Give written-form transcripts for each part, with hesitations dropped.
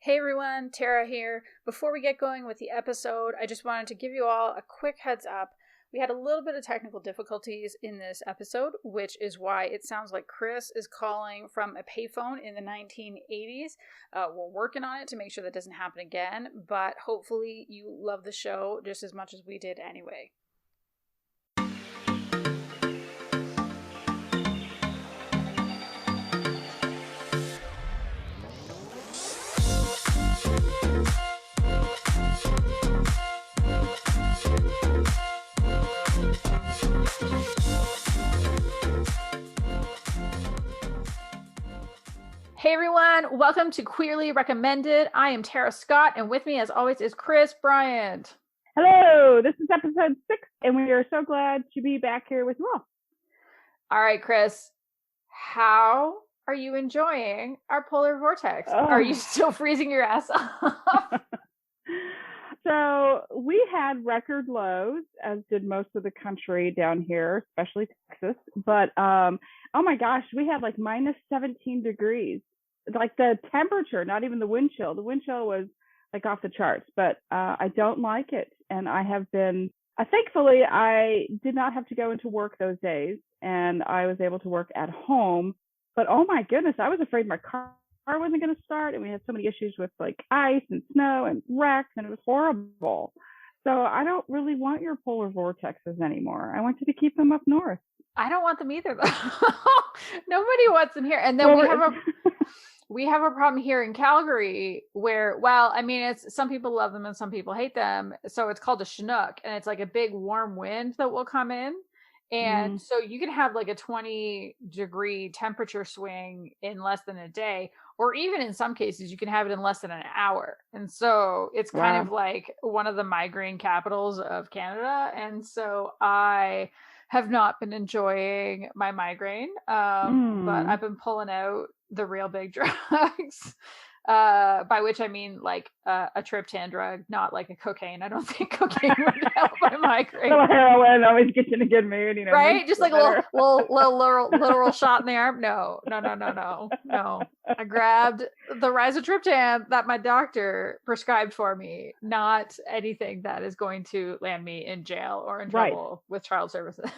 Hey everyone, Tara here. Before we get going with the episode, I just wanted to give you all a quick heads up. We had a little bit of technical difficulties in this episode, which is why it sounds like Kris is calling from a payphone in the 1980s. We're working on it to make sure that doesn't happen again, but hopefully you love the show just as much as we did anyway. Hey everyone, welcome to Queerly Recommended. I am Tara Scott, and with me as always is Kris Bryant. Hello, this is episode 6, and we are so glad to be back here with you all. All right, Kris, how are you enjoying our polar vortex? Oh. Are you still freezing your ass off? So we had record lows, as did most of the country down here, especially Texas. But oh my gosh, we had like minus 17 degrees. Like the temperature, not even the wind chill. The wind chill was like off the charts, but I don't like it. And I have been, thankfully, I did not have to go into work those days, and I was able to work at home. But oh my goodness, I was afraid my car wasn't going to start, and we had so many issues with like ice and snow and wrecks, and it was horrible. So I don't really want your polar vortexes anymore. I want you to keep them up north. I don't want them either. Nobody wants them here. And then we have a problem here in Calgary where, well, I mean, it's some people love them and some people hate them. So it's called a Chinook, and it's like a big warm wind that will come in. And so you can have like a 20-degree temperature swing in less than a day, or even in some cases, you can have it in less than an hour. And so it's kind of like one of the migraine capitals of Canada. And so I have not been enjoying my migraine, but I've been pulling out the real big drugs, by which I mean like a triptan drug, not like a cocaine. I don't think cocaine would help my migraine. So heroin always gets you in a good mood, you know. Right? Just like a little literal shot in the arm. No. I grabbed the rizatriptan that my doctor prescribed for me, not anything that is going to land me in jail or in trouble with child services.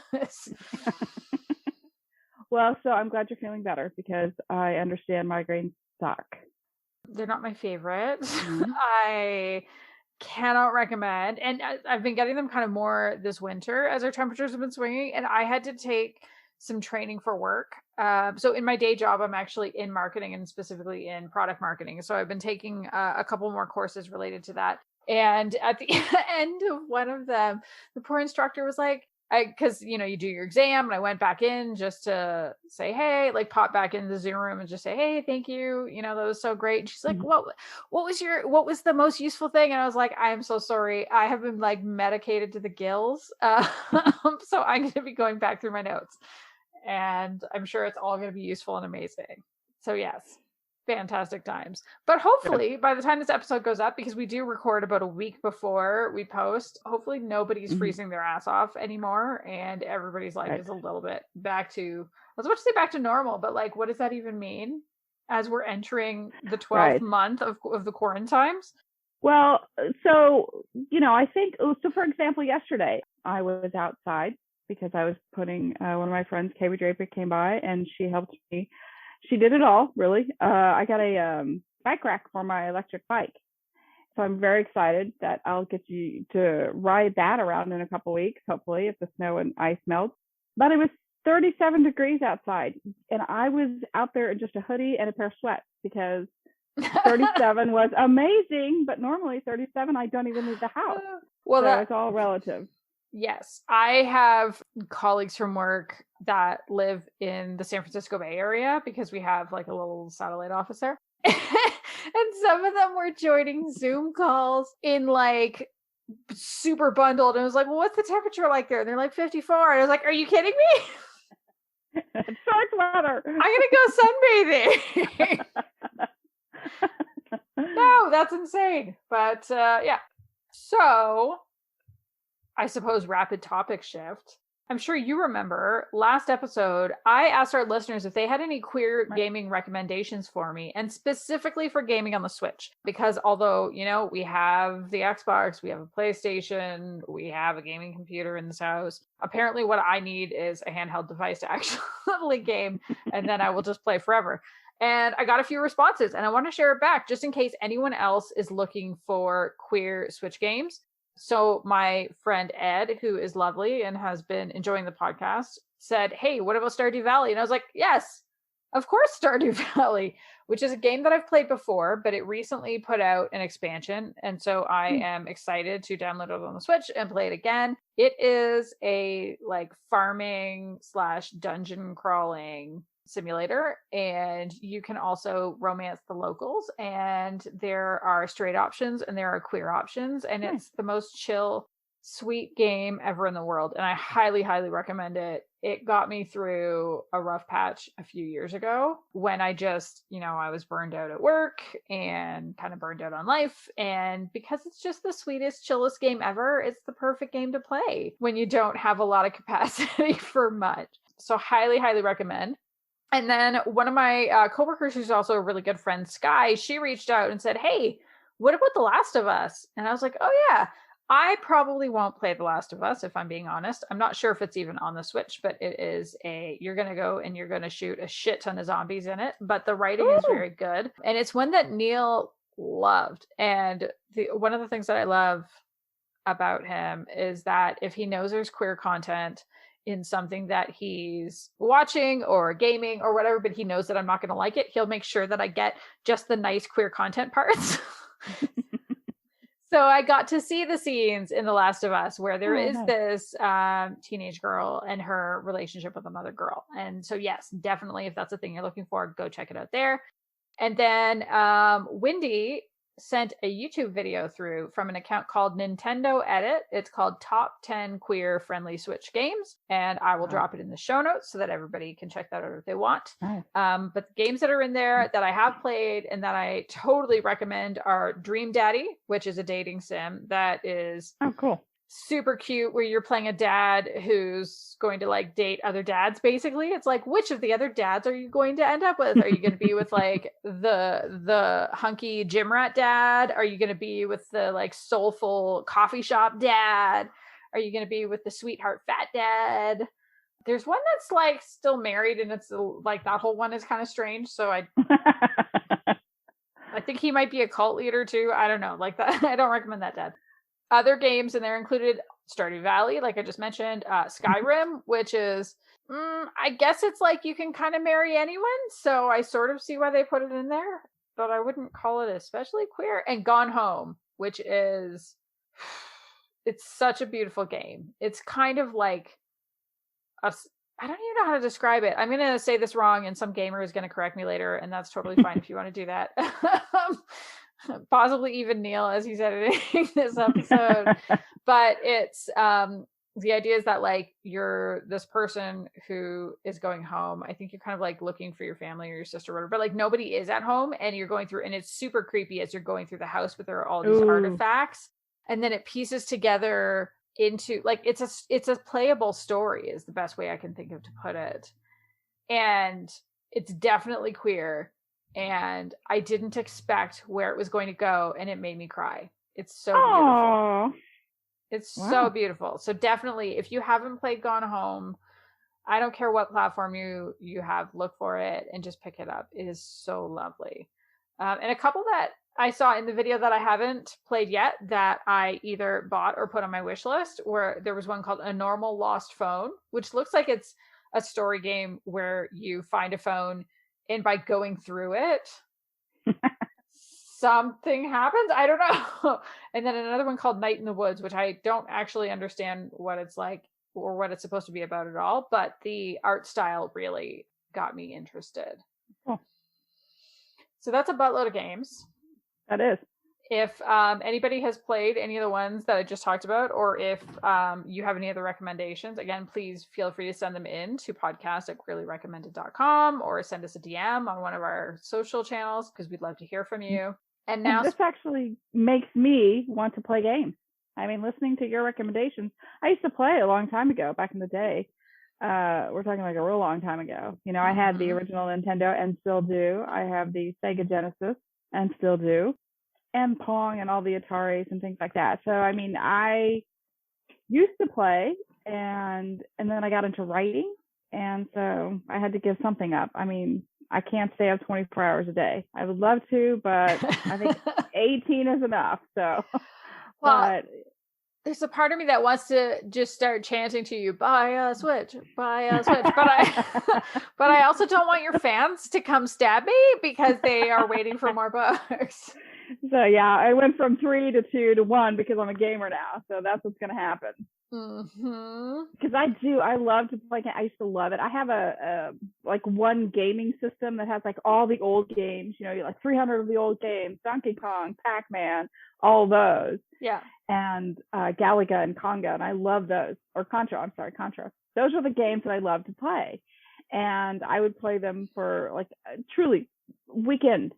Well, so I'm glad you're feeling better, because I understand migraines suck. They're not my favorite. I cannot recommend. And I've been getting them kind of more this winter as our temperatures have been swinging. And I had to take some training for work. So in my day job, I'm actually in marketing, and specifically in product marketing. So I've been taking a couple more courses related to that. And at the end of one of them, the poor instructor was like, because you do your exam, and I went back in just to say, hey, like pop back in the Zoom room and just say, hey, thank you, that was so great. And she's like, what was the most useful thing? And I was like, I am so sorry, I have been like medicated to the gills, so I'm going to be going back through my notes, and I'm sure it's all going to be useful and amazing. So yes, fantastic times. But hopefully by the time this episode goes up, because we do record about a week before we post, hopefully nobody's freezing their ass off anymore, and everybody's life is a little bit back to, I was about to say back to normal, but like, what does that even mean as we're entering the 12th month of the quarantines? Well, so I think, so for example, yesterday I was outside because I was putting one of my friends, Katie Draper, came by and she helped me. She did it all, really. I got a bike rack for my electric bike. So I'm very excited that I'll get you to ride that around in a couple of weeks, hopefully, if the snow and ice melts. But it was 37 degrees outside, and I was out there in just a hoodie and a pair of sweats, because 37 was amazing, but normally 37, I don't even leave the house. Well, so it's all relative. Yes, I have colleagues from work that live in the San Francisco Bay Area, because we have like a little satellite office there. And some of them were joining Zoom calls in like super bundled. And I was like, well, what's the temperature like there? And they're like 54. And I was like, are you kidding me? Short weather. I'm going to go sunbathing. No, that's insane. But yeah. So I suppose rapid topic shift. I'm sure you remember last episode, I asked our listeners if they had any queer gaming recommendations for me, and specifically for gaming on the Switch. Because although, we have the Xbox, we have a PlayStation, we have a gaming computer in this house, apparently what I need is a handheld device to actually game, and then I will just play forever. And I got a few responses, and I want to share it back just in case anyone else is looking for queer Switch games. So my friend Ed, who is lovely and has been enjoying the podcast, said, "Hey, what about Stardew Valley?" And I was like, "Yes, of course, Stardew Valley," which is a game that I've played before, but it recently put out an expansion. And so I am excited to download it on the Switch and play it again. It is a farming / dungeon crawling simulator, and you can also romance the locals, and there are straight options and there are queer options, and it's the most chill, sweet game ever in the world, and I highly recommend it. It got me through a rough patch a few years ago when I just, I was burned out at work and kind of burned out on life, and because it's just the sweetest, chillest game ever, it's the perfect game to play when you don't have a lot of capacity for much. So highly recommend. And then one of my coworkers, who's also a really good friend, Sky, she reached out and said, "Hey, what about The Last of Us?" And I was like, "Oh yeah, I probably won't play The Last of Us, if I'm being honest. I'm not sure if it's even on the Switch, but it is you're going to go and you're going to shoot a shit ton of zombies in it. But the writing is very good. And it's one that Neil loved. And one of the things that I love about him is that if he knows there's queer content in something that he's watching or gaming or whatever, but he knows that I'm not going to like it, he'll make sure that I get just the nice queer content parts." So I got to see the scenes in The Last of Us where there is this teenage girl and her relationship with another girl. And so, yes, definitely, if that's a thing you're looking for, go check it out there. And then Wendy sent a YouTube video through from an account called Nintendo Edit. It's called Top 10 Queer Friendly Switch Games. And I will drop it in the show notes so that everybody can check that out if they want. But the games that are in there that I have played and that I totally recommend are Dream Daddy, which is a dating sim that is cool, super cute, where you're playing a dad who's going to date other dads. Basically, it's like, which of the other dads are you going to end up with? Are you going to be with the hunky gym rat dad? Are you going to be with the soulful coffee shop dad? Are you going to be with the sweetheart fat dad? There's one that's still married, and it's that whole one is kind of strange, so I think he might be a cult leader too. I don't know, that. I don't recommend that dad. Other games, and they're included Stardew Valley, like I just mentioned, Skyrim, which is, I guess it's you can kind of marry anyone, so I sort of see why they put it in there, but I wouldn't call it especially queer. And Gone Home, which is, it's such a beautiful game. It's kind of I don't even know how to describe it. I'm going to say this wrong, and some gamer is going to correct me later, and that's totally fine if you want to do that. Possibly even Neil, as he's editing this episode. But it's the idea is that you're this person who is going home. I think you're kind of looking for your family or your sister or whatever, but nobody is at home, and you're going through, and it's super creepy as you're going through the house, but there are all these artifacts, and then it pieces together into it's a playable story, is the best way I can think of to put it. And it's definitely queer, and I didn't expect where it was going to go, and it made me cry. It's so beautiful. It's so beautiful. So definitely, if you haven't played Gone Home, I don't care what platform you have, look for it and just pick it up. It is so lovely. And a couple that I saw in the video that I haven't played yet that I either bought or put on my wish list, where there was one called A Normal Lost Phone, which looks like it's a story game where you find a phone, and by going through it, something happens. I don't know. And then another one called Night in the Woods, which I don't actually understand what it's like or what it's supposed to be about at all, but the art style really got me interested. So that's a buttload of games. That is. If anybody has played any of the ones that I just talked about, or if you have any other recommendations, again, please feel free to send them in to podcast@queerlyrecommended.com, or send us a DM on one of our social channels, because we'd love to hear from you. And now this actually makes me want to play games. I mean, listening to your recommendations, I used to play a long time ago, back in the day. We're talking like a real long time ago. You know, I had the original Nintendo and still do. I have the Sega Genesis and still do, and Pong and all the Ataris and things like that. So, I mean, I used to play, and then I got into writing, and so I had to give something up. I mean, I can't stay up 24 hours a day. I would love to, but I think 18 is enough. So, well, there's a part of me that wants to just start chanting to you, buy a Switch, buy a Switch. But I also don't want your fans to come stab me because they are waiting for more books. So yeah, I went from 3 to 2 to 1 because I'm a gamer now. So that's what's going to happen. Because I love to play. I used to love it. I have a like one gaming system that has like all the old games, you know, like 300 of the old games, Donkey Kong, Pac-Man, all those. Yeah. And Galaga and Conga, and I love those. Or Contra. Those are the games that I love to play, and I would play them for like truly weekend,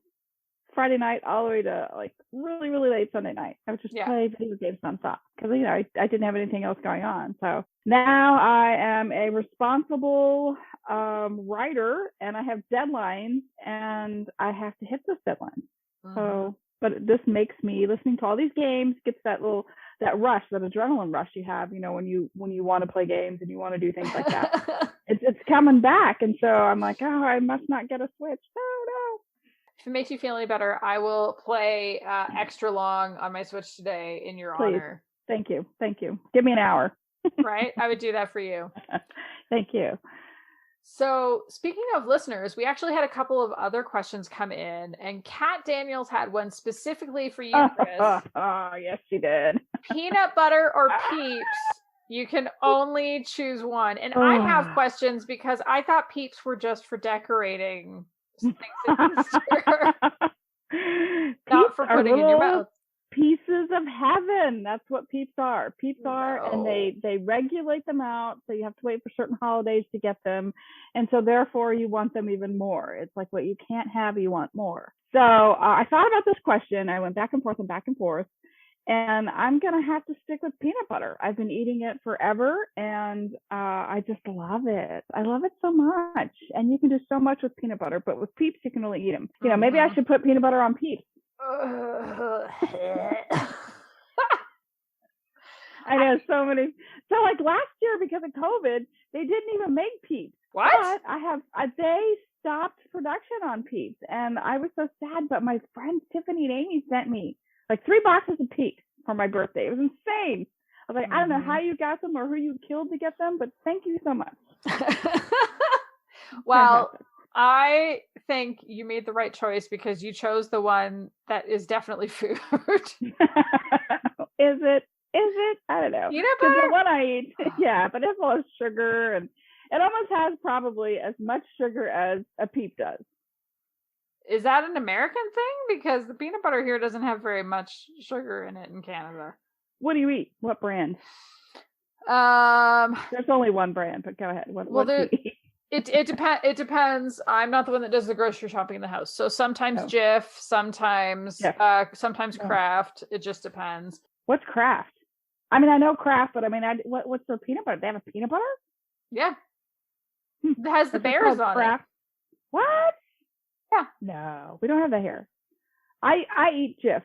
Friday night all the way to like really, really late Sunday night. I would just play video games nonstop because, you know, I didn't have anything else going on. So now I am a responsible writer, and I have deadlines, and I have to hit those deadlines. So, but this makes me, listening to all these games, gets that rush, that adrenaline rush you have, you know, when you want to play games and you want to do things like that. It's coming back, and so I'm like, oh, I must not get a Switch. No. If it makes you feel any better, I will play extra long on my Switch today in your honor. Thank you. Give me an hour. Right? I would do that for you. Thank you. So speaking of listeners, we actually had a couple of other questions come in, and Kat Daniels had one specifically for you, Kris. Oh, yes, she did. Peanut butter or Peeps? You can only choose one. And I have questions because I thought Peeps were just for decorating things in Easter. Not for putting in your mouth. Pieces of heaven. That's what Peeps are. And they regulate them out, so you have to wait for certain holidays to get them, and so therefore you want them even more. It's like what you can't have, you want more. So I thought about this question. I went back and forth, and I'm gonna have to stick with peanut butter. I've been eating it forever, and I just love it. I love it so much, and you can do so much with peanut butter, but with Peeps you can only eat them. You know, maybe I should put peanut butter on Peeps. I know so many. So like last year, because of COVID, they didn't even make Peeps. What? But they stopped production on Peeps, and I was so sad. But my friends Tiffany and Amy sent me like 3 boxes of Peeps for my birthday. It was insane. I was like, I don't know how you got them or who you killed to get them, but thank you so much. Well, fantastic. I think you made the right choice because you chose the one that is definitely food. Is it? I don't know. Peanut butter? The one I eat, yeah, but it's full of sugar, and it almost has probably as much sugar as a Peep does. Is that an American thing? Because the peanut butter here doesn't have very much sugar in it in Canada. What do you eat? What brand? There's only one brand, but go ahead. What do you eat? It depends. I'm not the one that does the grocery shopping in the house. So sometimes Jif, sometimes Kraft. It just depends. What's Kraft? I mean, I know Kraft, but I mean, what's their peanut butter? They have a peanut butter? Yeah. It has the bears on Kraft. It. What? Yeah. No, we don't have that here. I eat Jif.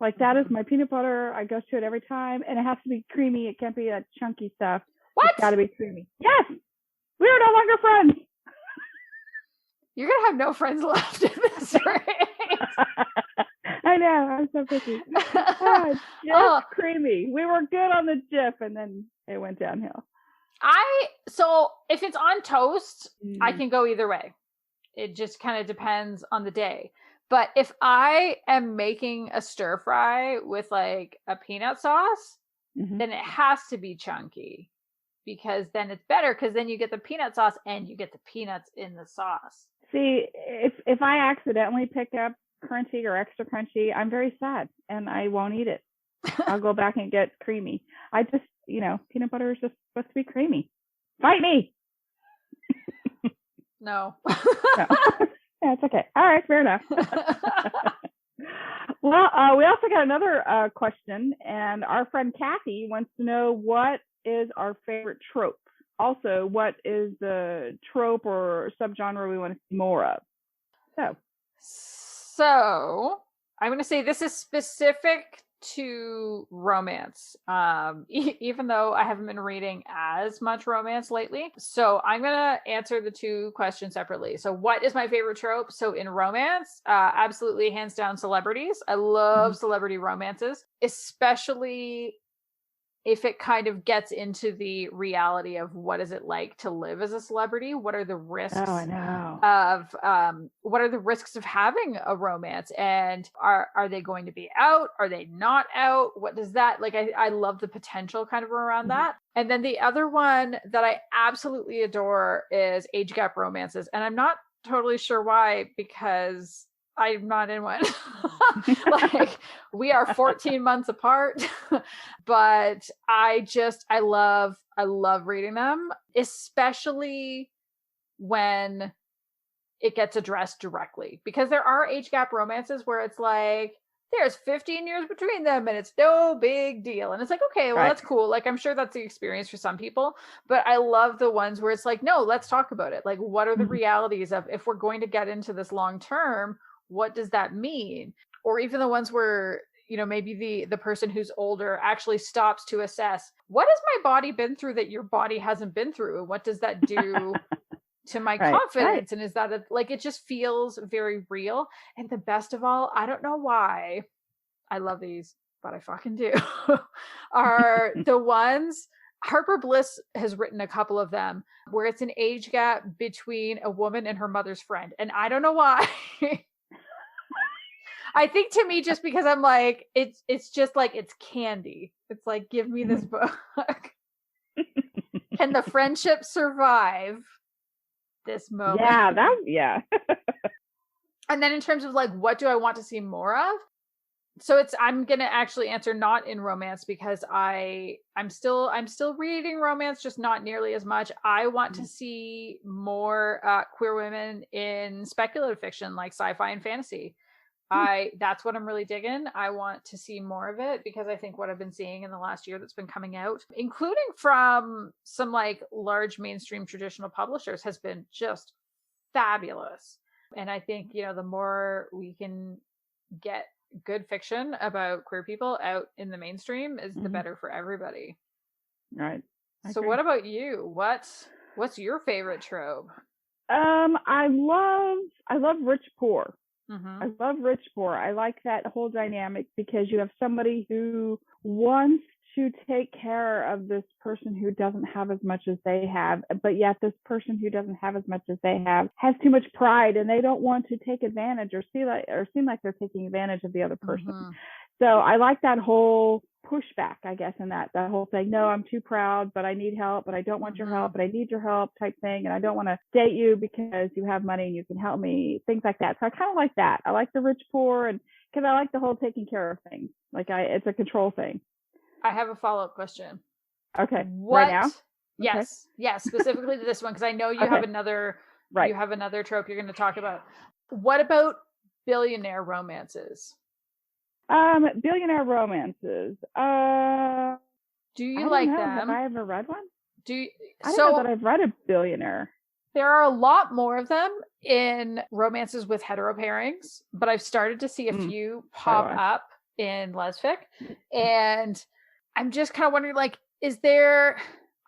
Like that is my peanut butter. I go to it every time, and it has to be creamy. It can't be that chunky stuff. What? It's got to be creamy. Yes. We are no longer friends. You're going to have no friends left in this rate. I know. I'm so picky. Jif creamy. We were good on the Jif, and then it went downhill. So if it's on toast, I can go either way. It just kind of depends on the day. But if I am making a stir fry with like a peanut sauce, then it has to be chunky. Because then it's better, because then you get the peanut sauce and you get the peanuts in the sauce. See, if I accidentally pick up crunchy or extra crunchy, I'm very sad and I won't eat it. I'll go back and get creamy. I just, peanut butter is just supposed to be creamy. Fight me. No. No. Yeah, it's okay. All right, fair enough. Well, we also got another question, and our friend Kathy wants to know what is our favorite trope. Also, what is the trope or subgenre we want to see more of? So I'm going to say this is specific to romance, even though I haven't been reading as much romance lately. So I'm going to answer the two questions separately. So what is my favorite trope? So in romance, absolutely hands down celebrities. I love celebrity romances, especially if it kind of gets into the reality of what is it like to live as a celebrity? What are the risks of what are the risks of having a romance? And are they going to be out? Are they not out? What does that like? I love the potential kind of around that. And then the other one that I absolutely adore is age gap romances. And I'm not totally sure why, because I'm not in one. Like we are 14 months apart, but I love reading them, especially when it gets addressed directly, because there are age gap romances where it's like there's 15 years between them and it's no big deal. And it's like, okay, well, that's cool. Like, I'm sure that's the experience for some people, but I love the ones where it's like, no, let's talk about it. Like, what are the realities of if we're going to get into this long term? What does that mean? Or even the ones where, you know, maybe the person who's older actually stops to assess, what has my body been through that your body hasn't been through? And what does that do to my confidence? And is that like, it just feels very real. And the best of all, I don't know why I love these, but I fucking do, are the ones Harper Bliss has written a couple of them where it's an age gap between a woman and her mother's friend. And I don't know why. I think to me, just because I'm like, it's just like, it's candy. It's like, give me this book. Can the friendship survive this moment? Yeah. And then in terms of like, what do I want to see more of? So I'm going to actually answer not in romance, because I'm still reading romance, just not nearly as much. I want to see more queer women in speculative fiction, like sci-fi and fantasy. That's what I'm really digging. I want to see more of it, because I think what I've been seeing in the last year that's been coming out, including from some like large mainstream traditional publishers, has been just fabulous. And I think, you know, the more we can get good fiction about queer people out in the mainstream is the better for everybody. Right. So what about you? What's your favorite trope? I love rich poor. I love rich poor. I like that whole dynamic, because you have somebody who wants to take care of this person who doesn't have as much as they have, but yet this person who doesn't have as much as they have has too much pride, and they don't want to take advantage or seem like they're taking advantage of the other person. So I like that whole pushback, I guess, in that whole thing. No, I'm too proud, but I need help, but I don't want your help, but I need your help type thing. And I don't want to date you because you have money and you can help me, things like that. So I kind of like that. I like the rich poor, and because I like the whole taking care of things. Like it's a control thing. I have a follow-up question. Okay. Right now? Yes. Okay. Yes, specifically to this one, because I know you have another you have another trope you're going to talk about. What about billionaire romances? Billionaire romances. Do you like them? Have I ever read one? I don't know that I've read a billionaire. There are a lot more of them in romances with hetero pairings, but I've started to see a few pop up in lesfic, and I'm just kind of wondering, like, I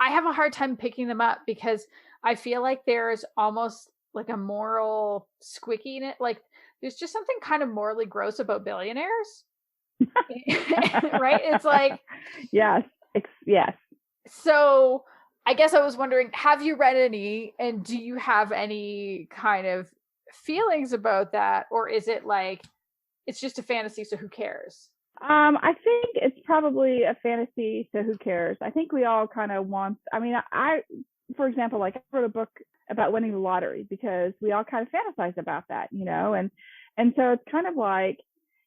have a hard time picking them up, because I feel like there's almost like a moral squicky in it. Like, there's just something kind of morally gross about billionaires. Right? It's like, yes. So I guess I was wondering, have you read any, and do you have any kind of feelings about that? Or is it like, it's just a fantasy, so who cares? I think it's probably a fantasy, so who cares? I think we all kind of want, for example, like I wrote a book about winning the lottery, because we all kind of fantasize about that, you know, and so it's kind of like,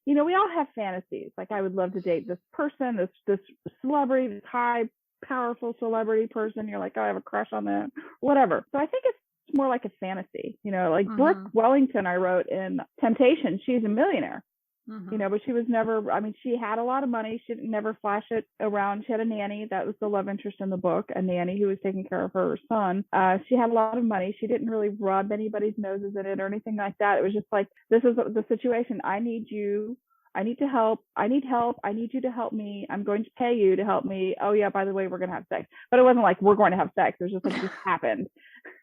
you know, we all have fantasies. Like, I would love to date this person, this celebrity, this high, powerful celebrity person. You're like, oh, I have a crush on them, whatever. So I think it's more like a fantasy, you know, like Brooke Wellington, I wrote in Temptation. She's a millionaire. Mm-hmm. But she was never, I mean, she had a lot of money. She didn't never flash it around. She had a nanny. That was the love interest in the book, a nanny who was taking care of her son. She had a lot of money. She didn't really rub anybody's noses in it or anything like that. It was just like, this is the situation. I need you. I need to help. I need help. I need you to help me. I'm going to pay you to help me. Oh yeah, by the way, we're going to have sex. But it wasn't like we're going to have sex. It was just like this happened.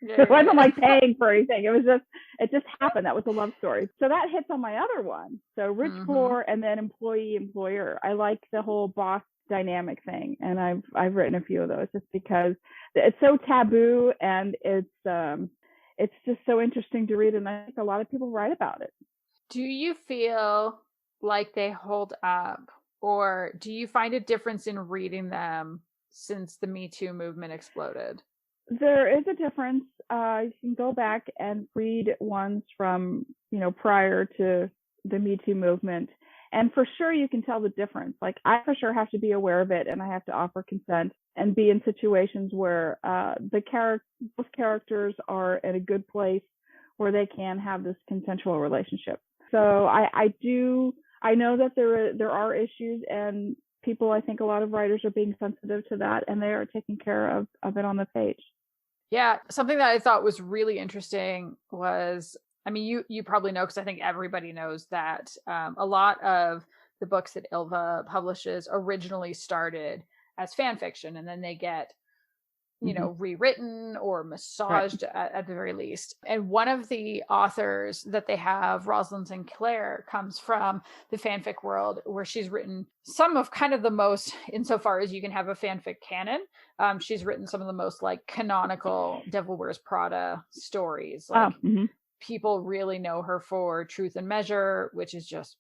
It wasn't like paying for anything. It just happened. That was a love story. So that hits on my other one. So rich, poor, and then employee, employer. I like the whole boss dynamic thing, and I've written a few of those just because it's so taboo, and it's just so interesting to read, and I think a lot of people write about it. Do you feel like they hold up, or do you find a difference in reading them since the Me Too movement exploded? There is a difference. You can go back and read ones from, prior to the Me Too movement. And for sure, you can tell the difference. Like, I for sure have to be aware of it, and I have to offer consent and be in situations where both characters are in a good place where they can have this consensual relationship. So I know that there are issues, and people, I think a lot of writers are being sensitive to that, and they are taking care of it on the page. Yeah, something that I thought was really interesting was, I mean, you probably know, because I think everybody knows that a lot of the books that Ylva publishes originally started as fan fiction, and then they get rewritten or massaged at the very least. And one of the authors that they have, Roslyn Sinclair, comes from the fanfic world, where she's written some of kind of the most, insofar as you can have a fanfic canon, she's written some of the most like canonical Devil Wears Prada stories. Like people really know her for Truth and Measure, which is just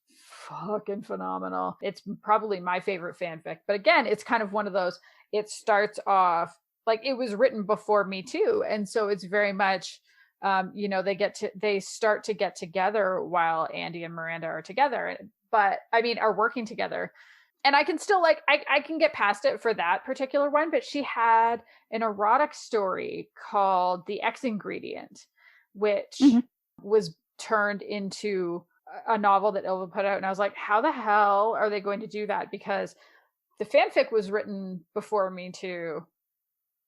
fucking phenomenal. It's probably my favorite fanfic. But again, it's kind of one of those, it starts off like it was written before Me Too. And so it's very much, they start to get together while Andy and Miranda are together, but I mean, are working together. And I can still I can get past it for that particular one, but she had an erotic story called The X Ingredient, which was turned into a novel that Ylva put out. And I was like, how the hell are they going to do that? Because the fanfic was written before Me Too.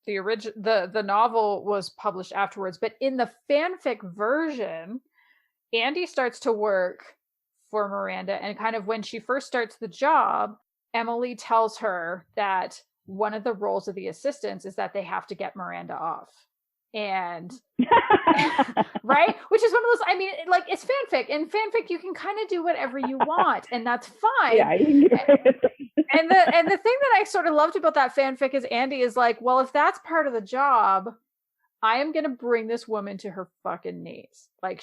The novel was published afterwards, but in the fanfic version, Andy starts to work for Miranda, and kind of when she first starts the job, Emily tells her that one of the roles of the assistants is that they have to get Miranda off. And right, which is one of those, I mean, like, it's fanfic. In fanfic you can kind of do whatever you want, and that's fine. Yeah, you can get and the thing that I sort of loved about that fanfic is Andy is like, well, if that's part of the job, I am going to bring this woman to her fucking knees. Like,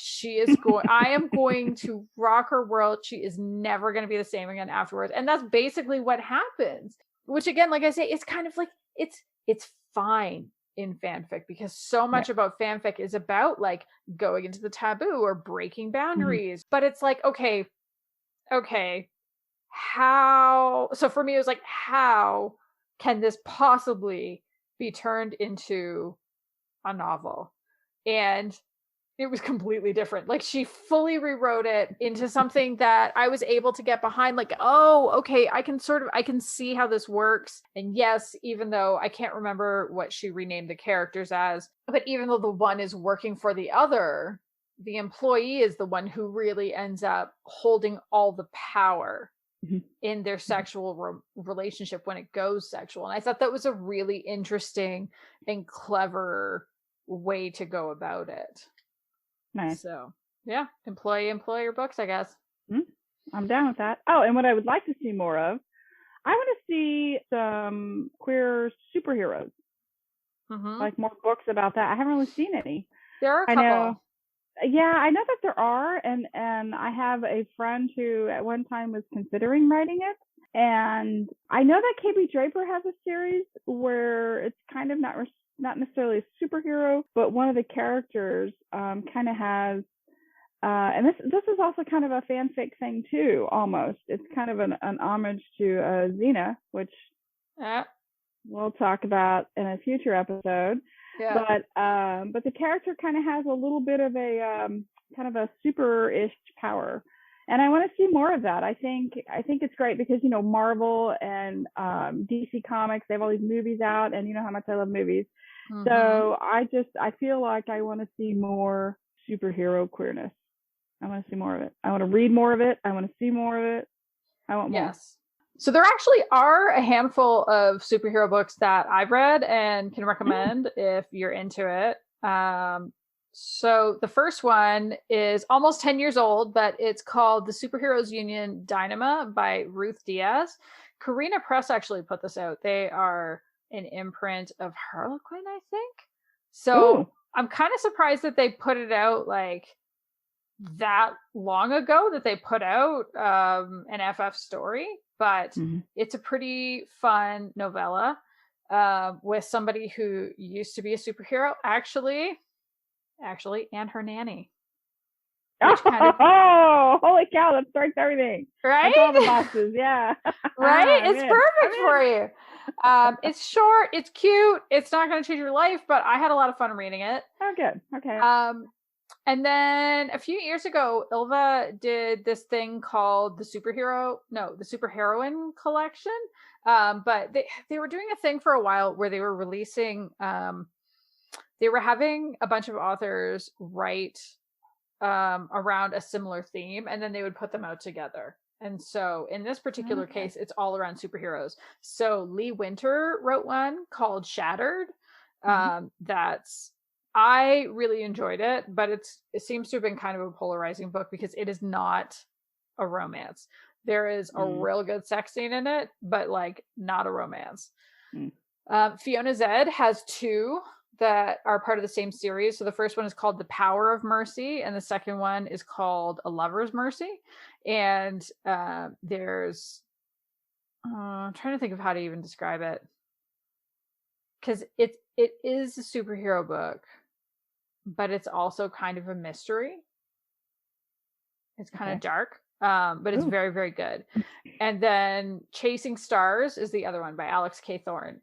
I am going to rock her world. She is never going to be the same again afterwards. And that's basically what happens, which again, like I say, it's kind of like, it's fine in fanfic, because so much about fanfic is about like going into the taboo or breaking boundaries. But it's like, okay, how, so for me it was like, how can this possibly be turned into a novel? And it was completely different. Like, she fully rewrote it into something that I was able to get behind. Like, oh, okay, I can see how this works. And yes, even though I can't remember what she renamed the characters as, but even though the one is working for the other, the employee is the one who really ends up holding all the power in their sexual relationship when it goes sexual. And I thought that was a really interesting and clever way to go about it. Nice. So yeah, employer books, I guess. I'm down with that. Oh, and what I would like to see more of, I want to see some queer superheroes. Like more books about that. I haven't really seen any. There are a couple. I know that there are, and I have a friend who at one time was considering writing it, and I know that KB Draper has a series where it's kind of not necessarily a superhero, but one of the characters kind of has, and this is also kind of a fanfic thing too, almost. It's kind of an homage to Xena, which we'll talk about in a future episode. Yeah. But the character kind of has a little bit of a kind of a super-ish power, And I want to see more of that. I think it's great because, you know, Marvel and DC Comics, they have all these movies out, and you know how much I love movies. Mm-hmm. So I feel like I want to see more superhero queerness. I want to see more of it. I want to read more of it. I want to see more of it. I want more. Yes. So there actually are a handful of superhero books that I've read and can recommend if you're into it. So the first one is almost 10 years old, but it's called The Superheroes Union Dynama by Ruth Diaz. Carina Press actually put this out. They are an imprint of Harlequin, I think. So I'm kind of surprised that they put it out like that long ago, that they put out an FF story, but it's a pretty fun novella with somebody who used to be a superhero, actually, and her nanny. Oh, holy cow, that starts everything. Right? That's all the boxes, yeah. Right? It's perfect for you. It's short, it's cute, it's not going to change your life, but I had a lot of fun reading it. Oh, good. Okay. And then a few years ago, Ylva did this thing called the Superheroine collection. But they were doing a thing for a while where they were releasing, they were having a bunch of authors write around a similar theme, and then they would put them out together. And so in this particular case, it's all around superheroes. So Lee Winter wrote one called Shattered. I really enjoyed it, but it seems to have been kind of a polarizing book because it is not a romance. There is a real good sex scene in it, but like not a romance. Fiona Zedde has two that are part of the same series. So the first one is called The Power of Mercy, and the second one is called A Lover's Mercy. And there's I'm trying to think of how to even describe it, because it is a superhero book, but it's also kind of a mystery. It's kind of dark, but it's very, very good. And then Chasing Stars is the other one by Alex K. Thorne,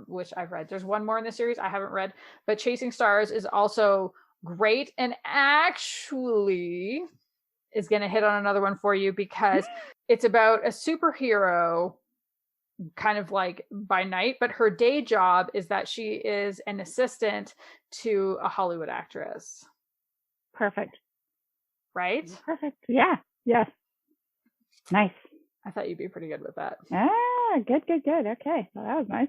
which I've read. There's one more in the series I haven't read, but Chasing Stars is also great, and actually is going to hit on another one for you because it's about a superhero kind of like by night, but her day job is that she is an assistant to a Hollywood actress. Perfect. Right? Perfect. Yeah. Yes. Nice. I thought you'd be pretty good with that. Good. Okay. Well, that was nice.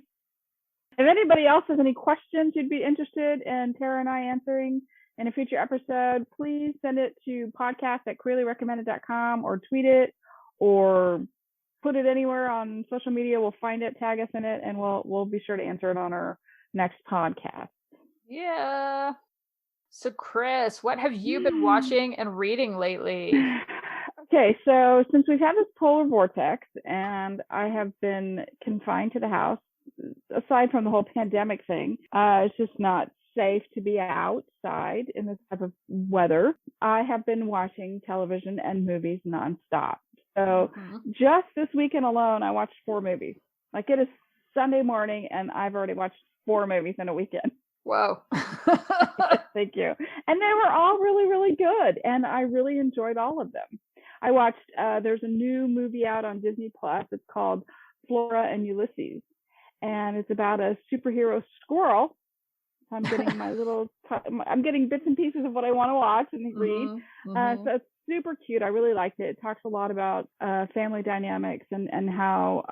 If anybody else has any questions you'd be interested in Tara and I answering in a future episode, please send it to podcast@queerlyrecommended.com or tweet it or put it anywhere on social media. We'll find it, tag us in it, and we'll be sure to answer it on our next podcast. Yeah. So Kris, what have you been watching and reading lately? Okay, so since we've had this polar vortex and I have been confined to the house, aside from the whole pandemic thing, it's just not safe to be outside in this type of weather. I have been watching television and movies nonstop. So just this weekend alone, I watched 4 movies. Like, it is Sunday morning and I've already watched 4 movies in a weekend. Whoa. Thank you. And they were all really, really good. And I really enjoyed all of them. I watched, there's a new movie out on Disney Plus. It's called Flora and Ulysseus. And it's about a superhero squirrel. I'm getting I'm getting bits and pieces of what I want to watch and read. So it's super cute. I really liked it. It talks a lot about family dynamics and how,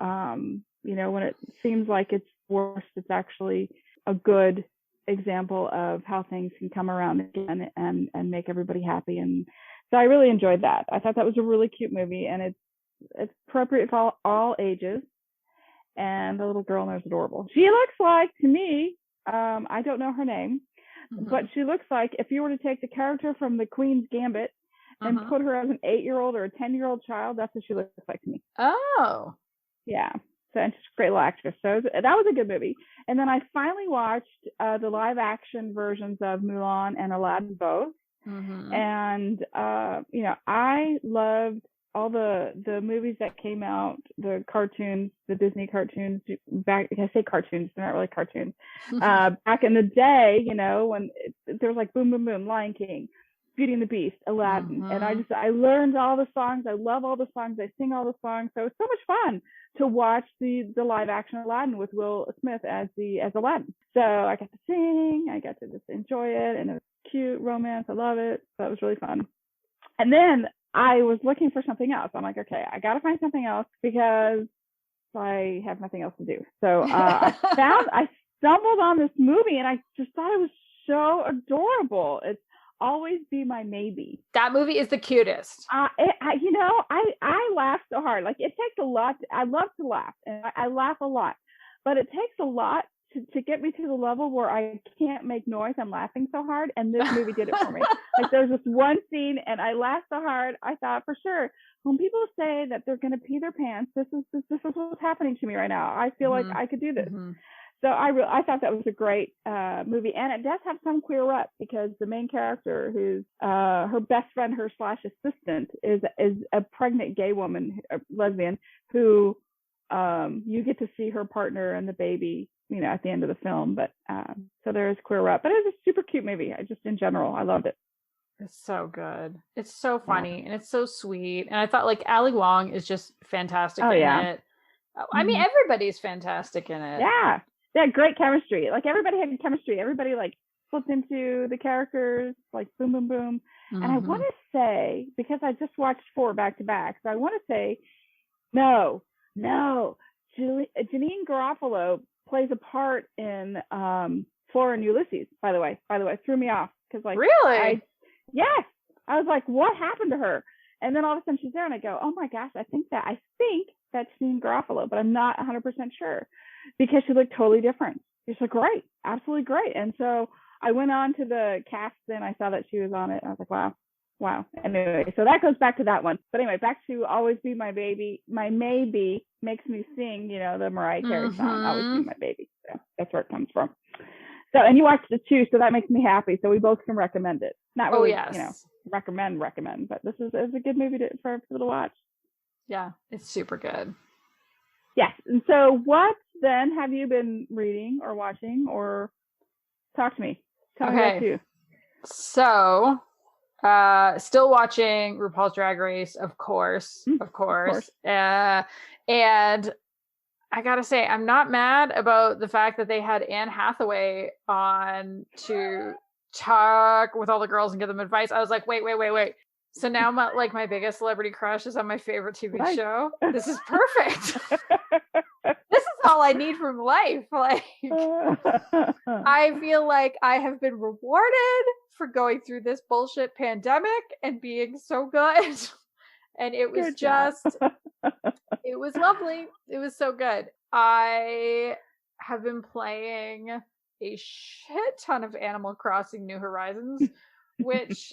when it seems like it's worse, it's actually a good example of how things can come around again and make everybody happy. And so I really enjoyed that. I thought that was a really cute movie, and it's appropriate for all ages. And the little girl in there is adorable. She looks like, to me, I don't know her name, but she looks like if you were to take the character from The Queen's Gambit and put her as an 8-year-old or a 10-year-old child, that's what she looks like to me. Oh. Yeah. So, and she's a great little actress. So that was a good movie. And then I finally watched the live action versions of Mulan and Aladdin both. And, I loved all the movies that came out, the cartoons, the Disney cartoons, back, I say cartoons, they're not really cartoons, back in the day, when there was like Boom Boom Boom, Lion King, Beauty and the Beast, Aladdin, and I learned all the songs. I love all the songs. I sing all the songs. So it's so much fun to watch the live action Aladdin with Will Smith as Aladdin. So I got to sing. I got to just enjoy it, and it was cute romance. I love it. So it was really fun. And then I was looking for something else. I'm like, okay, I got to find something else because I have nothing else to do. So I stumbled on this movie, and I just thought it was so adorable. It's Always Be My Maybe. That movie is the cutest. I laugh so hard. Like, it takes a lot. I love to laugh, and I laugh a lot, but it takes a lot to get me to the level where I can't make noise. I'm laughing so hard, and this movie did it for me. Like, there's this one scene, and I laughed so hard. I thought, for sure, when people say that they're going to pee their pants, this is what's happening to me right now. I feel like I could do this. So I thought that was a great movie, and it does have some queer rep because the main character, who's her best friend, her / assistant, is a pregnant gay woman, a lesbian, who you get to see her partner and the baby, at the end of the film. But so there is queer rep, but it was a super cute movie. In general, I loved it. It's so good. It's so funny and it's so sweet. And I thought like Ali Wong is just fantastic in it. I mean, everybody's fantastic in it. Yeah. They had great chemistry. Like, everybody had chemistry. Everybody like flipped into the characters, like boom, boom, boom. And I want to say, because I just watched 4 back to back, so I want to say, no, Janine Garofalo plays a part in Flora and Ulysses. By the way, it threw me off because, like, really, yes, I was like, what happened to her? And then all of a sudden she's there, and I go, oh my gosh, I think that's Janine Garofalo, but I'm not 100% sure. Because she looked totally different. She's like, great, absolutely great. And so I went on to the cast, and I saw that she was on it. And I was like, wow. Anyway, so that goes back to that one. But anyway, back to Always Be My Baby. My maybe makes me sing, the Mariah Carey song, Always Be My Baby. So that's where it comes from. So, and you watched it too, so that makes me happy. So we both can recommend it. Not really, recommend, but this is a good movie for people to watch. Yeah, it's super good. Yes. And so what then have you been reading or watching, or talk to me? Tell me about you. So, still watching RuPaul's Drag Race, of course. And I gotta say, I'm not mad about the fact that they had Anne Hathaway on to talk with all the girls and give them advice. I was like, wait. So now my biggest celebrity crush is on my favorite TV show. This is perfect. This is all I need from life. Like, I feel like I have been rewarded for going through this bullshit pandemic and being so good. And it was it was lovely. It was so good. I have been playing a shit ton of Animal Crossing New Horizons, which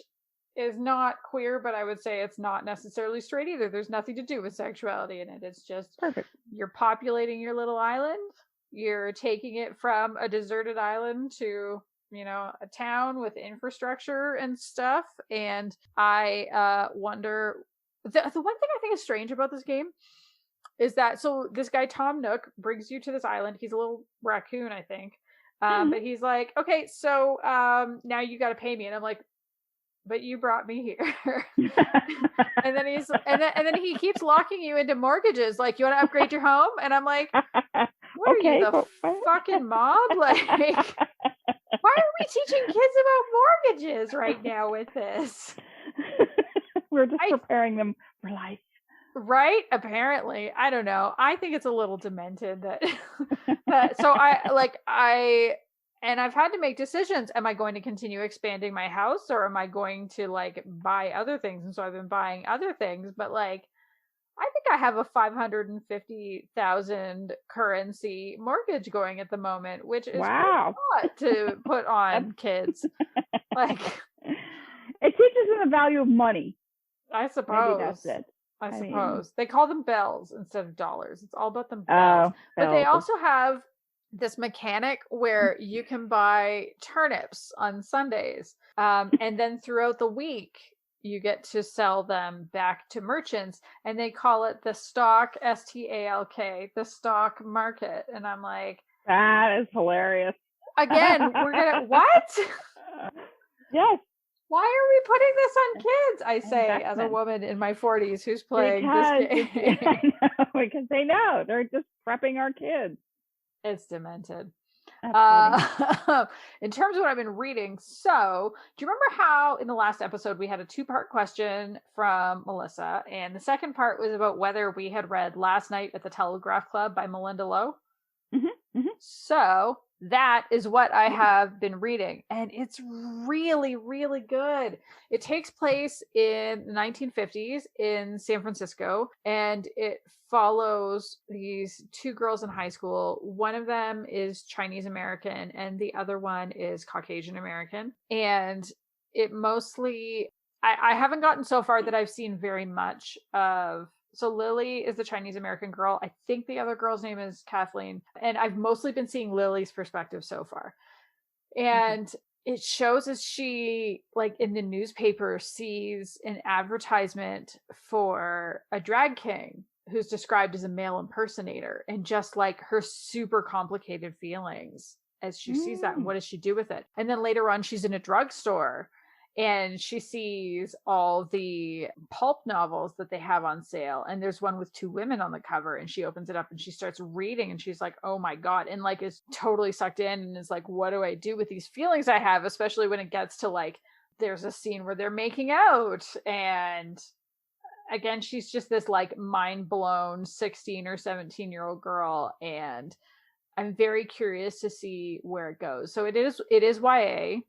is not queer, but I would say it's not necessarily straight either. There's nothing to do with sexuality in it. It's just perfect. You're populating your little island. You're taking it from a deserted island to, a town with infrastructure and stuff. And I wonder, the one thing I think is strange about this game is that, so this guy, Tom Nook, brings you to this island. He's a little raccoon, I think. But he's like, okay, so now you got to pay me. And I'm like, but you brought me here. and then he keeps locking you into mortgages. Like, you want to upgrade your home? And I'm like, what are you, the fucking mob? Like, why are we teaching kids about mortgages right now with this? We're just preparing them for life. Right? Apparently. I don't know. I think it's a little demented that so and I've had to make decisions. Am I going to continue expanding my house, or am I going to buy other things? And so I've been buying other things, but I think I have a 550,000 currency mortgage going at the moment, which is a lot to put on kids. It teaches them the value of money. I suppose. Maybe that's it. I suppose. They call them bells instead of dollars. It's all about them bells. But they also have this mechanic where you can buy turnips on Sundays. And then throughout the week, you get to sell them back to merchants, and they call it the stock, STALK, the stock market. And I'm like, that is hilarious. Again, we're gonna, what? Yes. Why are we putting this on kids? I say as a woman in my 40s who's playing this game. Because they know they're just prepping our kids. It's demented. In terms of what I've been reading, so do you remember how in the last episode we had a 2-part question from Melissa, and the second part was about whether we had read Last Night at the Telegraph Club by Malinda Lo? So that is what I have been reading, and it's really, really good. It takes place in the 1950s in San Francisco, and it follows these 2 girls in high school. One of them is Chinese American, and the other one is Caucasian American. And it mostly, I haven't gotten so far that I've seen very much of. So Lily is the Chinese American girl. I think the other girl's name is Kathleen. And I've mostly been seeing Lily's perspective so far. And it shows as she, like in the newspaper, sees an advertisement for a drag king who's described as a male impersonator, and just like her super complicated feelings as she sees that. And what does she do with it? And then later on, she's in a drugstore and she sees all the pulp novels that they have on sale. And there's one with 2 women on the cover, and she opens it up and she starts reading, and she's like, oh my God. And like is totally sucked in and is like, what do I do with these feelings I have? Especially when it gets to like, there's a scene where they're making out. And again, she's just this like mind blown 16 or 17-year-old girl. And I'm very curious to see where it goes. So it is YA.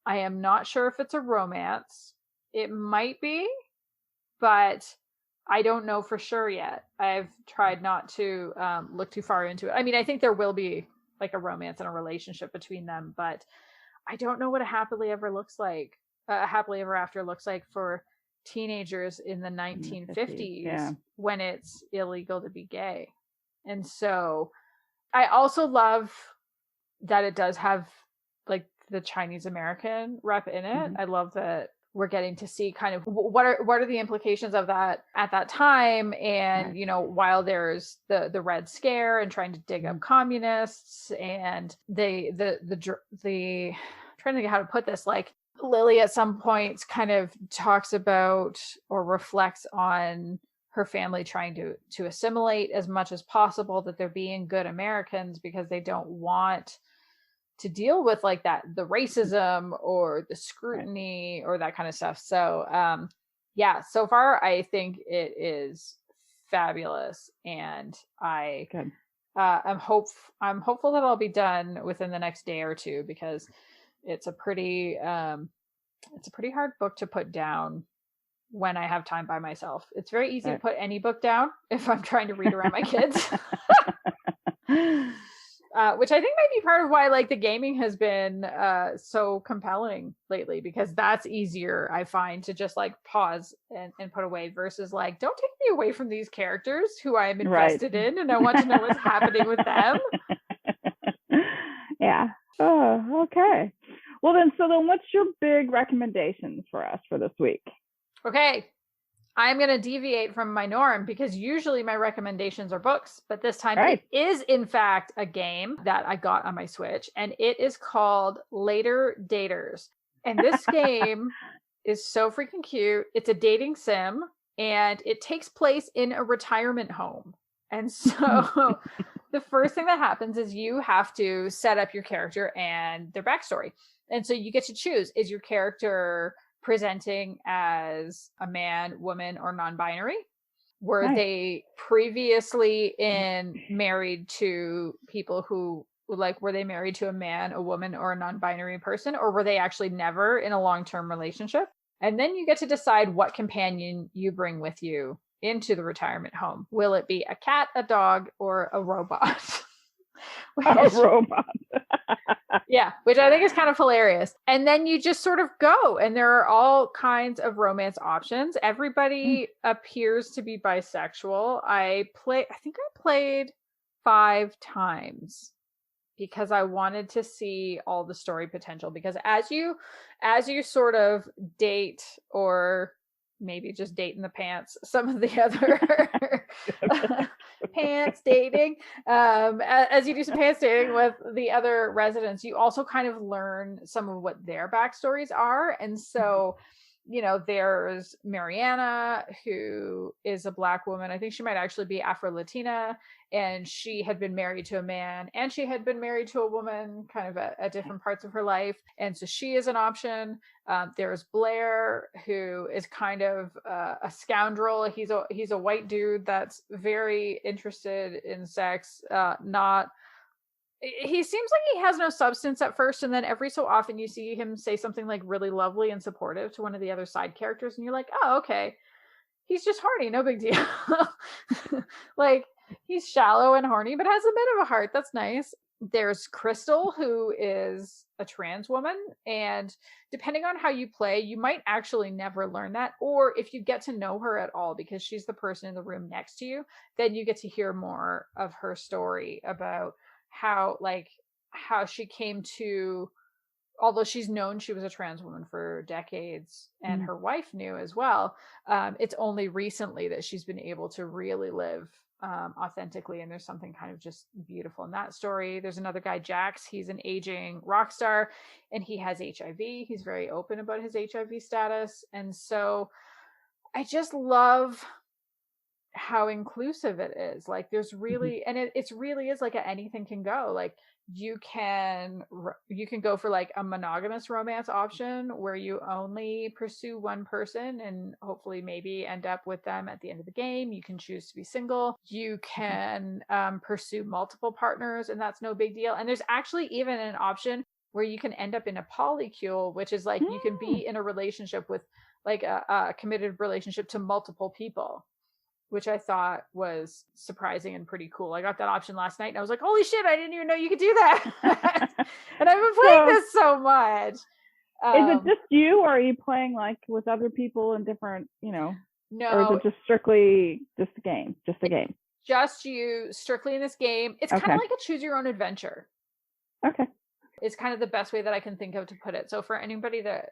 I am not sure if it's a romance. It might be, but I don't know for sure yet. I've tried not to look too far into it. I mean, I think there will be like a romance and a relationship between them, but I don't know what a happily ever after looks like for teenagers in the 1950s when it's illegal to be gay. And so I also love that it does have like the Chinese American rep in it. I love that we're getting to see kind of what are the implications of that at that time. And, you know, while there's the Red Scare and trying to dig up communists and the trying to think how to put this, like Lily at some point kind of talks about or reflects on her family trying to assimilate as much as possible, that they're being good Americans because they don't want to deal with like that, the racism or the scrutiny or that kind of stuff. So so far I think it is fabulous, and I'm hopeful that I'll be done within the next day or two, because it's a pretty hard book to put down when I have time by myself. It's very easy to put any book down if I'm trying to read around my kids. Which I think might be part of why like the gaming has been so compelling lately, because that's easier, I find, to just like pause and put away, versus like, don't take me away from these characters who I am invested in and I want to know what's happening with them. Yeah. Oh, okay. Well then, what's your big recommendations for us for this week? Okay. I'm going to deviate from my norm, because usually my recommendations are books, but this time it is in fact a game that I got on my Switch, and it is called Later Daters. And this game is so freaking cute. It's a dating sim, and it takes place in a retirement home. And so the first thing that happens is you have to set up your character and their backstory. And so you get to choose, is your character presenting as a man, woman, or non-binary? Were they previously married to people who, like, were they married to a man, a woman, or a non-binary person? Or were they actually never in a long-term relationship? And then you get to decide what companion you bring with you into the retirement home. Will it be a cat, a dog, or a robot? A robot. Yeah, which I think is kind of hilarious. And then you just sort of go, and there are all kinds of romance options. Everybody appears to be bisexual. I think I played 5 times because I wanted to see all the story potential, because as you sort of date, or maybe just date in the pants, some of the other pants dating. As you do some pants dating with the other residents, you also kind of learn some of what their backstories are. And so, you know, there's Mariana, who is a Black woman. I think she might actually be Afro-Latina, and she had been married to a man and she had been married to a woman kind of at different parts of her life. And so she is an option. There's Blair, who is kind of a scoundrel. He's a white dude that's very interested in sex, not he seems like he has no substance at first, and then every so often you see him say something like really lovely and supportive to one of the other side characters, and you're like, oh, okay, he's just horny, no big deal. Like, he's shallow and horny, but has a bit of a heart. That's nice. There's Crystal, who is a trans woman, and depending on how you play, you might actually never learn that, or if you get to know her at all, because she's the person in the room next to you, then you get to hear more of her story about how she came to, although she's known she was a trans woman for decades, and her wife knew as well, it's only recently that she's been able to really live authentically, and there's something kind of just beautiful in that story. There's another guy, Jax. He's an aging rock star, and he has HIV. He's very open about his HIV status, and so I just love how inclusive it is. Like, there's really, and it's really is like anything can go. Like, you can go for like a monogamous romance option where you only pursue one person and hopefully maybe end up with them at the end of the game. You can choose to be single. You can pursue multiple partners, and that's no big deal. And there's actually even an option where you can end up in a polycule, which is like you can be in a relationship with like a committed relationship to multiple people, which I thought was surprising and pretty cool. I got that option last night and I was like, holy shit, I didn't even know you could do that. And I've been playing this so much. Is it just you, or are you playing like with other people in different, No. Or is it just strictly just a game? Just you, strictly in this game. It's kind of like a choose your own adventure. Okay. It's kind of the best way that I can think of to put it. So for anybody that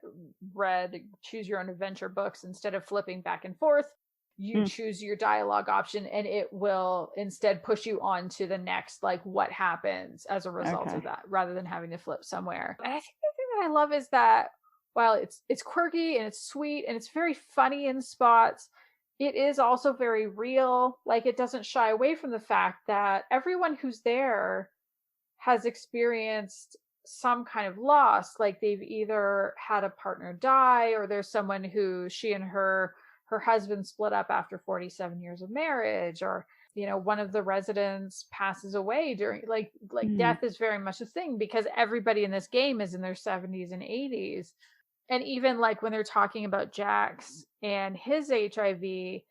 read choose your own adventure books, instead of flipping back and forth, you choose your dialogue option, and it will instead push you on to the next, like, what happens as a result of that, rather than having to flip somewhere. And I think the thing that I love is that while it's quirky and it's sweet and it's very funny in spots, it is also very real. Like, it doesn't shy away from the fact that everyone who's there has experienced some kind of loss. Like, they've either had a partner die, or there's someone who she and her husband split up after 47 years of marriage, or one of the residents passes away during like death is very much a thing, because everybody in this game is in their 70s and 80s. And even like when they're talking about Jax and his HIV, it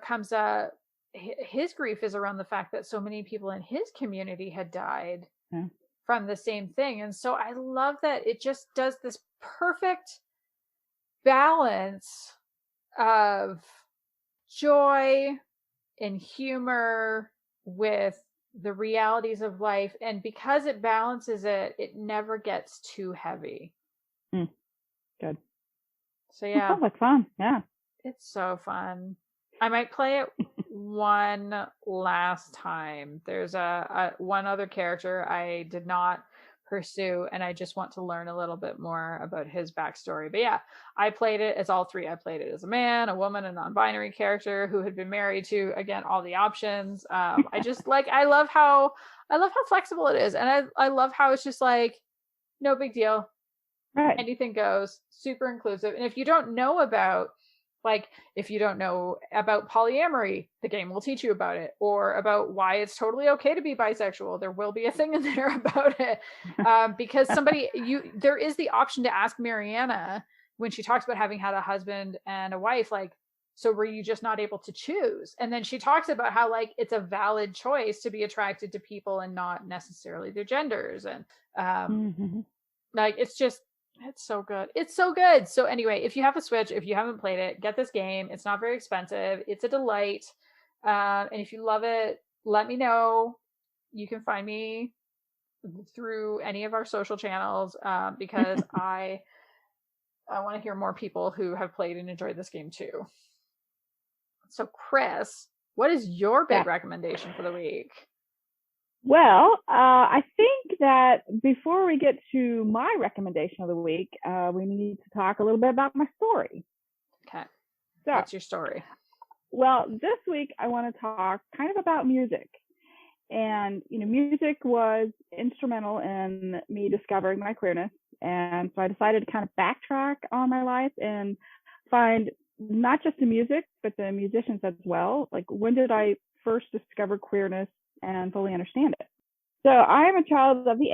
comes up, his grief is around the fact that so many people in his community had died from the same thing. And so I love that it just does this perfect balance of joy and humor with the realities of life, and because it balances it never gets too heavy. Good. So yeah, sounds like fun. Yeah, it's so fun. I might play it one last time. There's a one other character I did not pursue, and I just want to learn a little bit more about his backstory. But yeah, I played it as all three. I played it as a man, a woman, a non-binary character who had been married to, again, all the options. I just I love how flexible it is, and I love how it's just like no big deal, right? Anything goes, super inclusive. And if you don't know about polyamory, the game will teach you about it, or about why it's totally okay to be bisexual. There will be a thing in there about it, because there is the option to ask Mariana when she talks about having had a husband and a wife, like, so were you just not able to choose? And then she talks about how like it's a valid choice to be attracted to people and not necessarily their genders. And like, it's so good. It's so good. So anyway, if you have a Switch, if you haven't played it, get this game. It's not very expensive. It's a delight. And if you love it, let me know. You can find me through any of our social channels, because I want to hear more people who have played and enjoyed this game too. So Kris, What is your big recommendation for the week? Well, I think that before we get to my recommendation of the week, we need to talk a little bit about my story. Okay. So, what's your story? Well, this week I want to talk kind of about music. And, music was instrumental in me discovering my queerness. And so I decided to kind of backtrack on my life and find not just the music, but the musicians as well. Like, when did I first discover queerness and fully understand it? So I am a child of the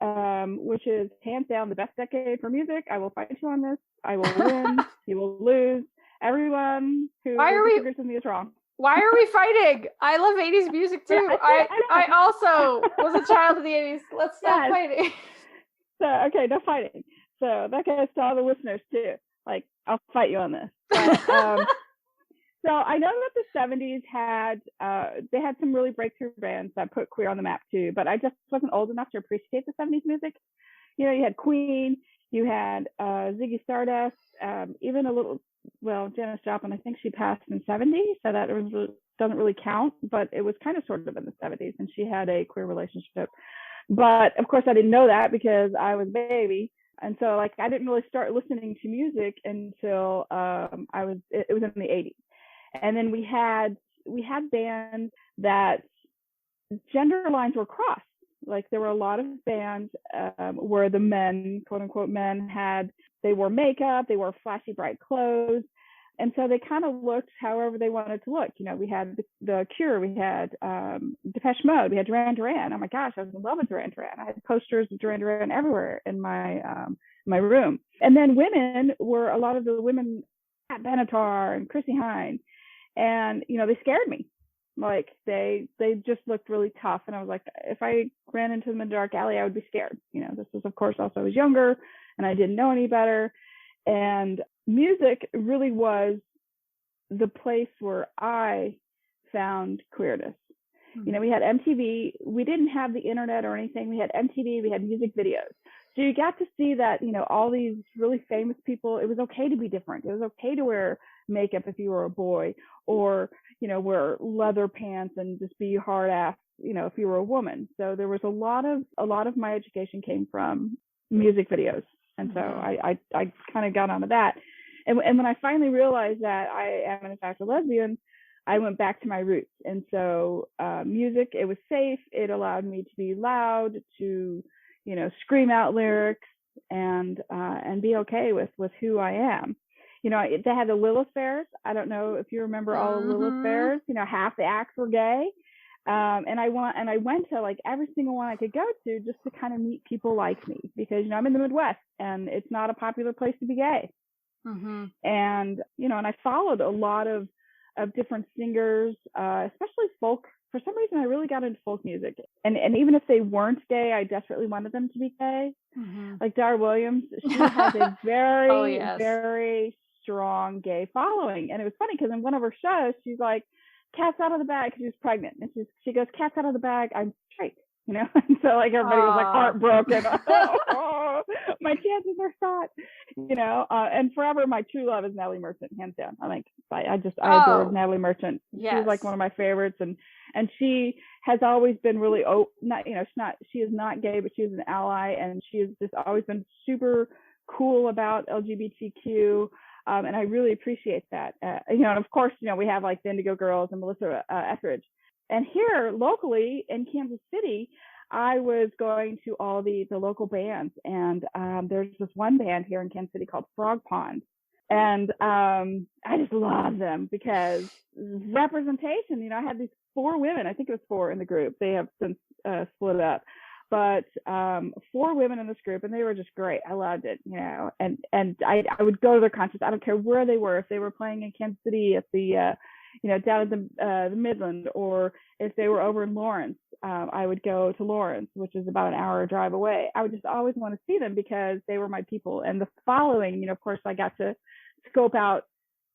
80s, which is hands down the best decade for music. I will fight you on this. I will win. You will lose. Everyone who disagrees with me is wrong. Why are we fighting? I love 80s music too. I also was a child of the 80s. Let's stop fighting. So, okay, no fighting. So that goes to all the listeners too. Like, I'll fight you on this. But, so I know that the 70s they had some really breakthrough bands that put queer on the map too, but I just wasn't old enough to appreciate the 70s music. You had Queen, you had Ziggy Stardust, even a little, Janis Joplin, I think she passed in 70, so that doesn't really count, but it was kind of sort of in the 70s, and she had a queer relationship. But of course I didn't know that because I was a baby. And so like I didn't really start listening to music until it was in the 80s. And then we had bands that gender lines were crossed. Like there were a lot of bands where the men, quote unquote men, they wore makeup, they wore flashy bright clothes. And so they kind of looked however they wanted to look. We had the Cure, we had Depeche Mode, we had Duran Duran. Oh my gosh, I was in love with Duran Duran. I had posters of Duran Duran everywhere in my room. And then women were a lot of the women at Benatar and Chrissy Hynde. And, they scared me. Like they just looked really tough. And I was like, if I ran into them in a dark alley, I would be scared. This was, of course, also I was younger and I didn't know any better. And music really was the place where I found queerness. Mm-hmm. We had MTV. We didn't have the internet or anything. We had MTV. We had music videos. So you got to see that, all these really famous people, it was okay to be different. It was okay to wear makeup if you were a boy, or, wear leather pants and just be hard ass, if you were a woman. So there was a lot of my education came from music videos. And so I kind of got onto that. And when I finally realized that I am in fact a lesbian, I went back to my roots. And so music, it was safe. It allowed me to be loud, to, scream out lyrics and be okay with who I am. They had the Lilith Fairs. I don't know if you remember all the Lilith Fairs. Half the acts were gay. And I went to like every single one I could go to just to kind of meet people like me, because I'm in the Midwest and it's not a popular place to be gay. Mm-hmm. And and I followed a lot of different singers, especially folk. For some reason, I really got into folk music, and even if they weren't gay, I desperately wanted them to be gay. Mm-hmm. Like Dara Williams, she has a very very strong gay following, and it was funny because in one of her shows, she's like, "Cat's out of the bag," because she was pregnant, and she goes, "Cat's out of the bag, I'm straight," and so like everybody was like heartbroken. Oh, my chances are shot, and forever my true love is Natalie Merchant, hands down. I adore Natalie Merchant. Yes. She's like one of my favorites, and she has always been really she is not gay, but she is an ally, and she has just always been super cool about LGBTQ. And I really appreciate that. And of course, we have like the Indigo Girls and Melissa Etheridge. And here locally in Kansas City, I was going to all the local bands. And there's this one band here in Kansas City called Frog Pond. And I just love them because representation, I had these 4 women, I think it was 4 in the group. They have since split up. But 4 women in this group, and they were just great. I loved it, and I would go to their concerts. I don't care where they were. If they were playing in Kansas City at the, down at the Midland, or if they were over in Lawrence, I would go to Lawrence, which is about an hour drive away. I would just always want to see them because they were my people. And the following, of course, I got to scope out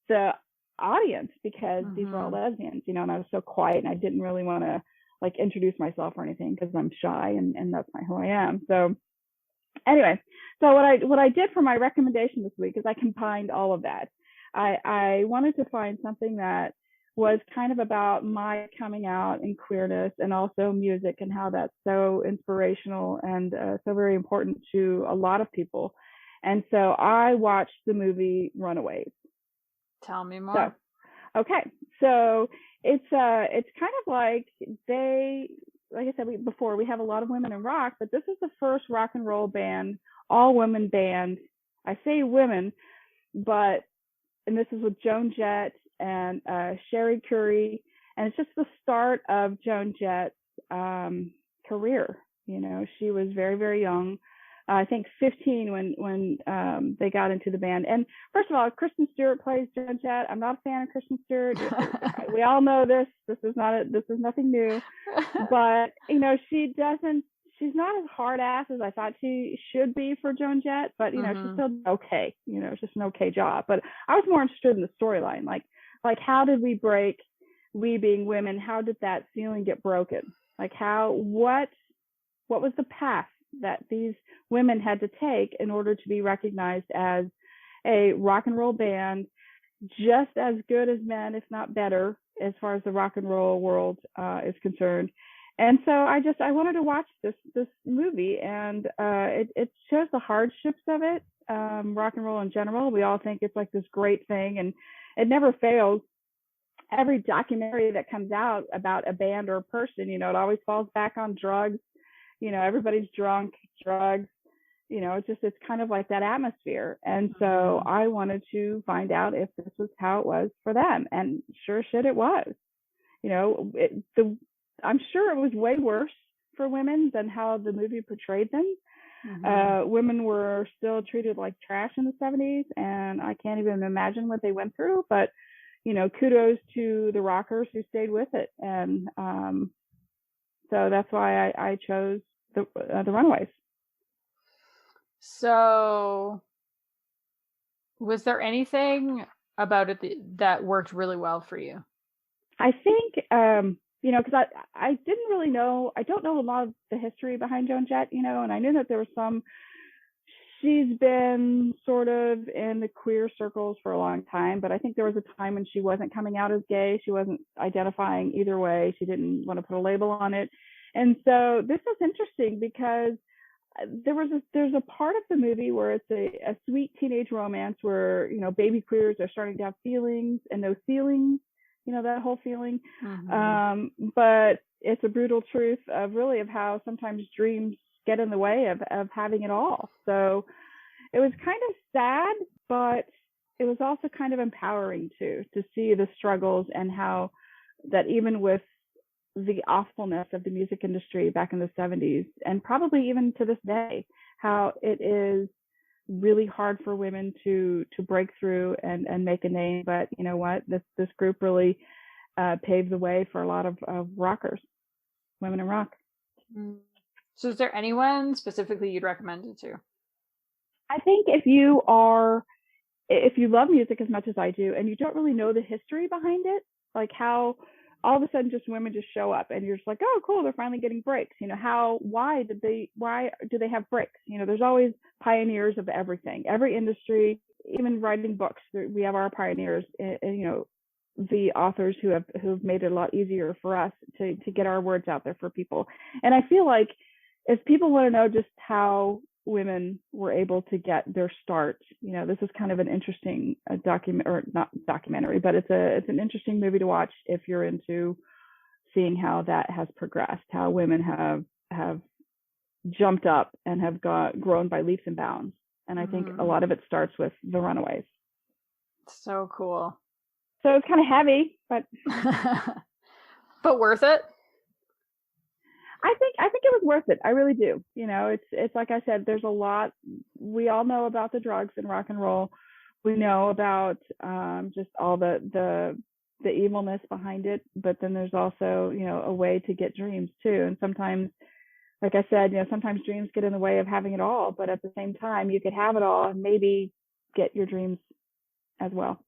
the audience because these were all lesbians, and I was so quiet and I didn't really want to like introduce myself or anything because I'm shy and that's not who I am. So anyway, so what I did for my recommendation this week is I combined all of that. I wanted to find something that was kind of about my coming out and queerness, and also music and how that's so inspirational and so very important to a lot of people. And so I watched the movie Runaways. Tell me more. Okay, so it's kind of like like I said before, we have a lot of women in rock, but this is the first rock and roll band, all women band. I say women, and this is with Joan Jett and Sherry Curry, and it's just the start of Joan Jett's career. She was very, very young. I think 15 when they got into the band. And first of all, Kristen Stewart plays Joan Jett. I'm not a fan of Kristen Stewart. We all know this. This is nothing new. But she's not as hard ass as I thought she should be for Joan Jett, but she's still okay. It's just an okay job. But I was more interested in the storyline, like how did we break? We being women, how did that ceiling get broken? Like what was the path that these women had to take in order to be recognized as a rock and roll band, just as good as men, if not better, as far as the rock and roll world is concerned. And so I wanted to watch this movie, and it shows the hardships of it, rock and roll in general. We all think it's like this great thing, and it never fails. Every documentary that comes out about a band or a person, it always falls back on drugs. Everybody's drunk, drugs. It's kind of like that atmosphere. And so I wanted to find out if this was how it was for them, and sure shit it was. I'm sure it was way worse for women than how the movie portrayed them. Women were still treated like trash in the 70s, and I can't even imagine what they went through. But kudos to the rockers who stayed with it, and so that's why I chose the Runaways. So, was there anything about it that worked really well for you? I think, because I didn't really know, I don't know a lot of the history behind Joan Jett, and I knew that there was she's been sort of in the queer circles for a long time, but I think there was a time when she wasn't coming out as gay. She wasn't identifying either way. She didn't want to put a label on it. And so this was interesting because there's a part of the movie where it's a sweet teenage romance where, baby queers are starting to have feelings and no feelings, that whole feeling. But it's a brutal truth of how sometimes dreams get in the way of having it all. So it was kind of sad, but it was also kind of empowering too, to see the struggles and how that even with the awfulness of the music industry back in the 70s, and probably even to this day, how it is really hard for women to break through and make a name. But you know what, this group really paved the way for a lot of rockers, women in rock. So is there anyone specifically you'd recommend it to? I think if you love music as much as I do, and you don't really know the history behind it, like how all of a sudden just women just show up and you're just like, oh cool, they're finally getting breaks. Why do they have breaks? There's always pioneers of everything, every industry, even writing books. We have our pioneers, and the authors who've made it a lot easier for us to get our words out there for people. And I feel like if people want to know just how women were able to get their start, this is kind of an interesting not documentary, but it's an interesting movie to watch if you're into seeing how that has progressed, how women have jumped up and have grown by leaps and bounds. And I think a lot of it starts with the Runaways. So cool. So it's kind of heavy, but but worth it. I think it was worth it. I really do. It's like I said, there's a lot. We all know about the drugs in rock and roll. We know about just all the evilness behind it. But then there's also, a way to get dreams too. And sometimes, like I said, sometimes dreams get in the way of having it all. But at the same time, you could have it all and maybe get your dreams as well.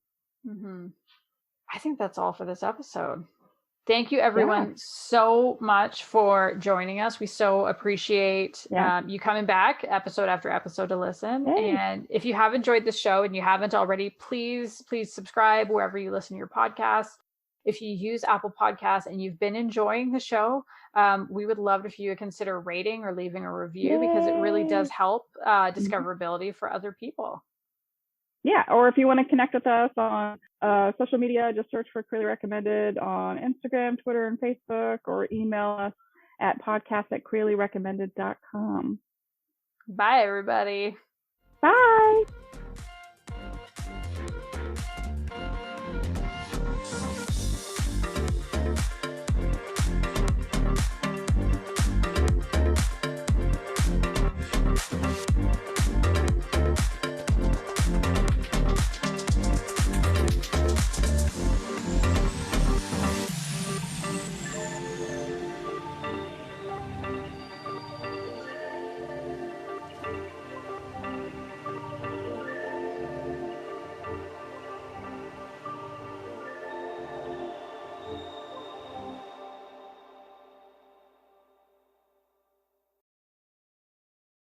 I think that's all for this episode. Thank you, everyone, so much for joining us. We so appreciate you coming back episode after episode to listen. And if you have enjoyed the show and you haven't already, please subscribe wherever you listen to your podcast. if you use Apple Podcasts and you've been enjoying the show, we would love if you would consider rating or leaving a review, because it really does help discoverability for other people. Yeah, or if you want to connect with us on social media, just search for Queerly Recommended on Instagram, Twitter, and Facebook, or email us at podcast@queerlyrecommended.com. Bye, everybody. Bye.